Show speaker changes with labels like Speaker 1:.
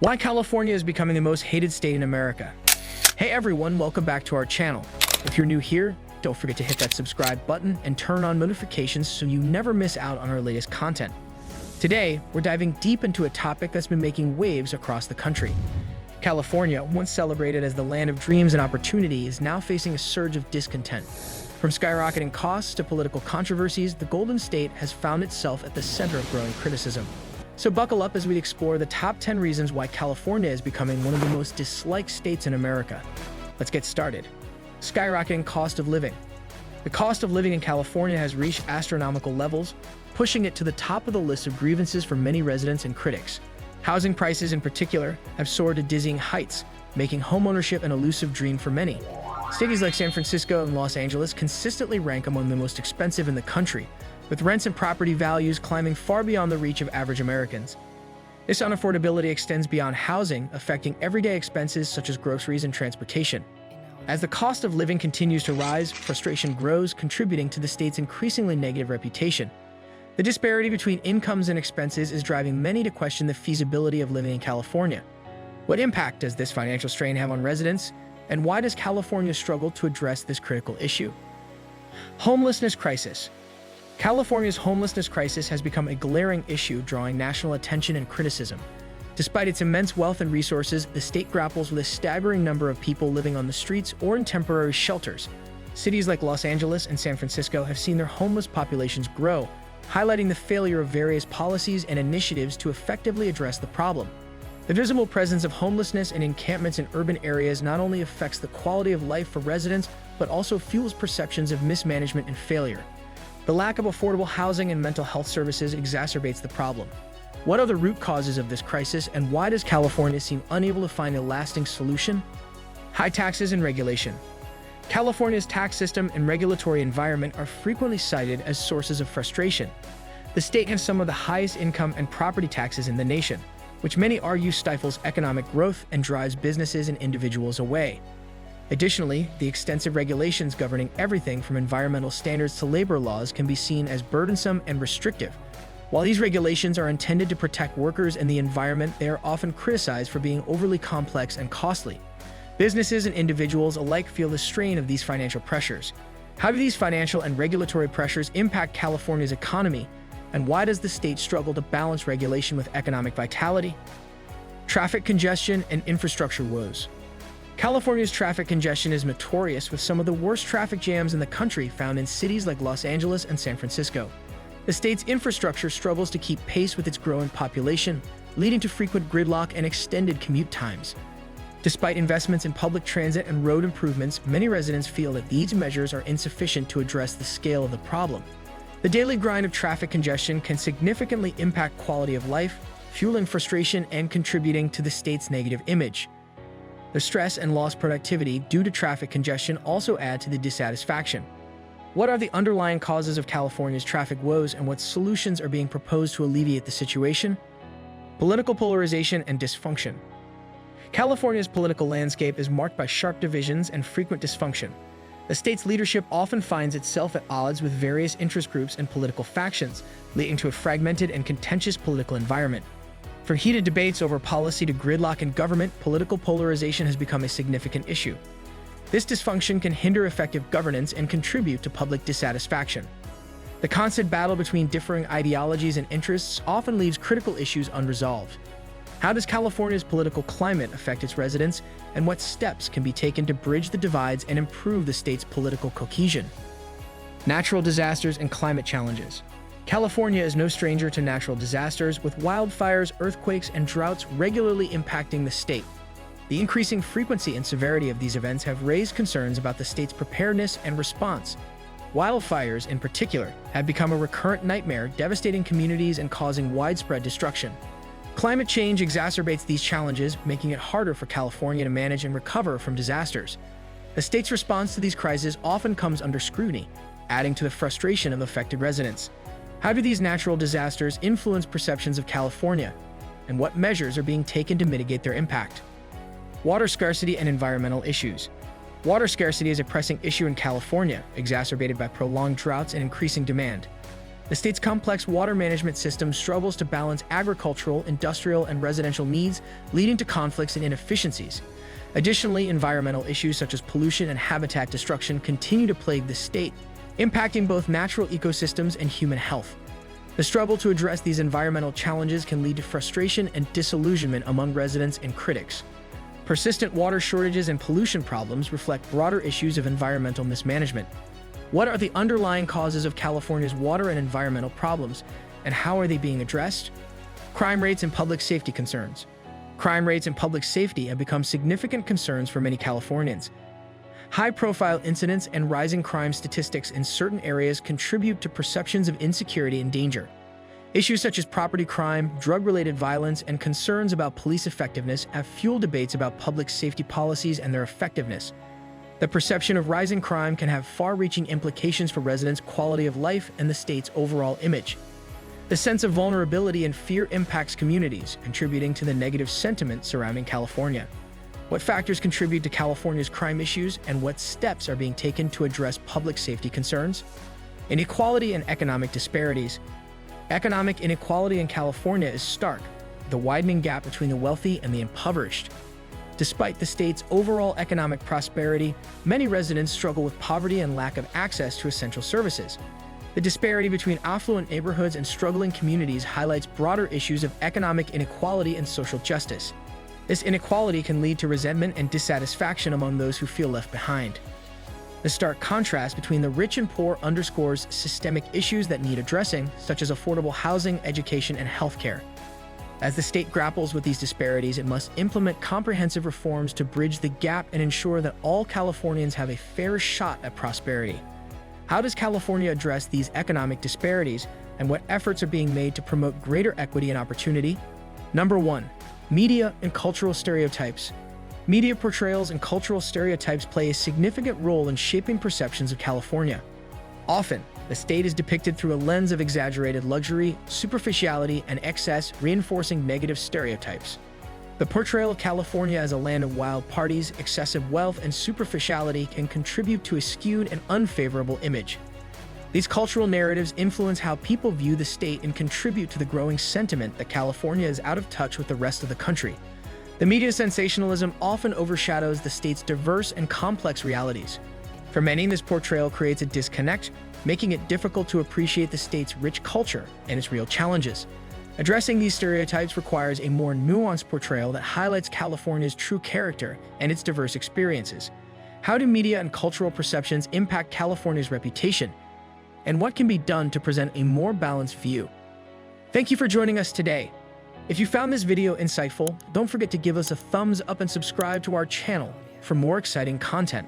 Speaker 1: Why California is becoming the most hated state in America. Hey everyone, welcome back to our channel. If you're new here, don't forget to hit that subscribe button and turn on notifications so you never miss out on our latest content. Today, we're diving deep into a topic that's been making waves across the country. California, once celebrated as the land of dreams and opportunity, is now facing a surge of discontent. From skyrocketing costs to political controversies, the Golden State has found itself at the center of growing criticism. So buckle up as we explore the top 10 reasons why California is becoming one of the most disliked states in America. Let's get started. Skyrocketing cost of living. The cost of living in California has reached astronomical levels, pushing it to the top of the list of grievances for many residents and critics. Housing prices in particular have soared to dizzying heights, making homeownership an elusive dream for many. Cities like San Francisco and Los Angeles consistently rank among the most expensive in the country, with rents and property values climbing far beyond the reach of average Americans. This unaffordability extends beyond housing, affecting everyday expenses such as groceries and transportation. As the cost of living continues to rise, frustration grows, contributing to the state's increasingly negative reputation. The disparity between incomes and expenses is driving many to question the feasibility of living in California. What impact does this financial strain have on residents, and why does California struggle to address this critical issue? Homelessness crisis. California's homelessness crisis has become a glaring issue, drawing national attention and criticism. Despite its immense wealth and resources, the state grapples with a staggering number of people living on the streets or in temporary shelters. Cities like Los Angeles and San Francisco have seen their homeless populations grow, highlighting the failure of various policies and initiatives to effectively address the problem. The visible presence of homelessness and encampments in urban areas not only affects the quality of life for residents, but also fuels perceptions of mismanagement and failure. The lack of affordable housing and mental health services exacerbates the problem. What are the root causes of this crisis, and why does California seem unable to find a lasting solution? High taxes and regulation. California's tax system and regulatory environment are frequently cited as sources of frustration. The state has some of the highest income and property taxes in the nation, which many argue stifles economic growth and drives businesses and individuals away. Additionally, the extensive regulations governing everything from environmental standards to labor laws can be seen as burdensome and restrictive. While these regulations are intended to protect workers and the environment, they are often criticized for being overly complex and costly. Businesses and individuals alike feel the strain of these financial pressures. How do these financial and regulatory pressures impact California's economy, and why does the state struggle to balance regulation with economic vitality? Traffic congestion and infrastructure woes. California's traffic congestion is notorious, with some of the worst traffic jams in the country found in cities like Los Angeles and San Francisco. The state's infrastructure struggles to keep pace with its growing population, leading to frequent gridlock and extended commute times. Despite investments in public transit and road improvements, many residents feel that these measures are insufficient to address the scale of the problem. The daily grind of traffic congestion can significantly impact quality of life, fueling frustration and contributing to the state's negative image. The stress and lost productivity due to traffic congestion also add to the dissatisfaction. What are the underlying causes of California's traffic woes, and what solutions are being proposed to alleviate the situation? Political polarization and dysfunction. California's political landscape is marked by sharp divisions and frequent dysfunction. The state's leadership often finds itself at odds with various interest groups and political factions, leading to a fragmented and contentious political environment. From heated debates over policy to gridlock in government, political polarization has become a significant issue. This dysfunction can hinder effective governance and contribute to public dissatisfaction. The constant battle between differing ideologies and interests often leaves critical issues unresolved. How does California's political climate affect its residents, and what steps can be taken to bridge the divides and improve the state's political cohesion? Natural disasters and climate challenges. California is no stranger to natural disasters, with wildfires, earthquakes, and droughts regularly impacting the state. The increasing frequency and severity of these events have raised concerns about the state's preparedness and response. Wildfires, in particular, have become a recurrent nightmare, devastating communities and causing widespread destruction. Climate change exacerbates these challenges, making it harder for California to manage and recover from disasters. The state's response to these crises often comes under scrutiny, adding to the frustration of affected residents. How do these natural disasters influence perceptions of California, and what measures are being taken to mitigate their impact? Water scarcity and environmental issues. Water scarcity is a pressing issue in California, exacerbated by prolonged droughts and increasing demand. The state's complex water management system struggles to balance agricultural, industrial, and residential needs, leading to conflicts and inefficiencies. Additionally, environmental issues such as pollution and habitat destruction continue to plague the state, impacting both natural ecosystems and human health. The struggle to address these environmental challenges can lead to frustration and disillusionment among residents and critics. Persistent water shortages and pollution problems reflect broader issues of environmental mismanagement. What are the underlying causes of California's water and environmental problems, and how are they being addressed? Crime rates and public safety concerns. Crime rates and public safety have become significant concerns for many Californians. High-profile incidents and rising crime statistics in certain areas contribute to perceptions of insecurity and danger. Issues such as property crime, drug-related violence, and concerns about police effectiveness have fueled debates about public safety policies and their effectiveness. The perception of rising crime can have far-reaching implications for residents' quality of life and the state's overall image. The sense of vulnerability and fear impacts communities, contributing to the negative sentiment surrounding California. What factors contribute to California's crime issues, and what steps are being taken to address public safety concerns? Inequality and economic disparities. Economic inequality in California is stark, the widening gap between the wealthy and the impoverished. Despite the state's overall economic prosperity, many residents struggle with poverty and lack of access to essential services. The disparity between affluent neighborhoods and struggling communities highlights broader issues of economic inequality and social justice. This inequality can lead to resentment and dissatisfaction among those who feel left behind. The stark contrast between the rich and poor underscores systemic issues that need addressing, such as affordable housing, education, and healthcare. As the state grapples with these disparities, it must implement comprehensive reforms to bridge the gap and ensure that all Californians have a fair shot at prosperity. How does California address these economic disparities, and what efforts are being made to promote greater equity and opportunity? Number 1. Media and cultural stereotypes. Media portrayals and cultural stereotypes play a significant role in shaping perceptions of California. Often, the state is depicted through a lens of exaggerated luxury, superficiality, and excess, reinforcing negative stereotypes. The portrayal of California as a land of wild parties, excessive wealth, and superficiality can contribute to a skewed and unfavorable image. These cultural narratives influence how people view the state and contribute to the growing sentiment that California is out of touch with the rest of the country. The media sensationalism often overshadows the state's diverse and complex realities. For many, this portrayal creates a disconnect, making it difficult to appreciate the state's rich culture and its real challenges. Addressing these stereotypes requires a more nuanced portrayal that highlights California's true character and its diverse experiences. How do media and cultural perceptions impact California's reputation? And what can be done to present a more balanced view? Thank you for joining us today. If you found this video insightful, don't forget to give us a thumbs up and subscribe to our channel for more exciting content.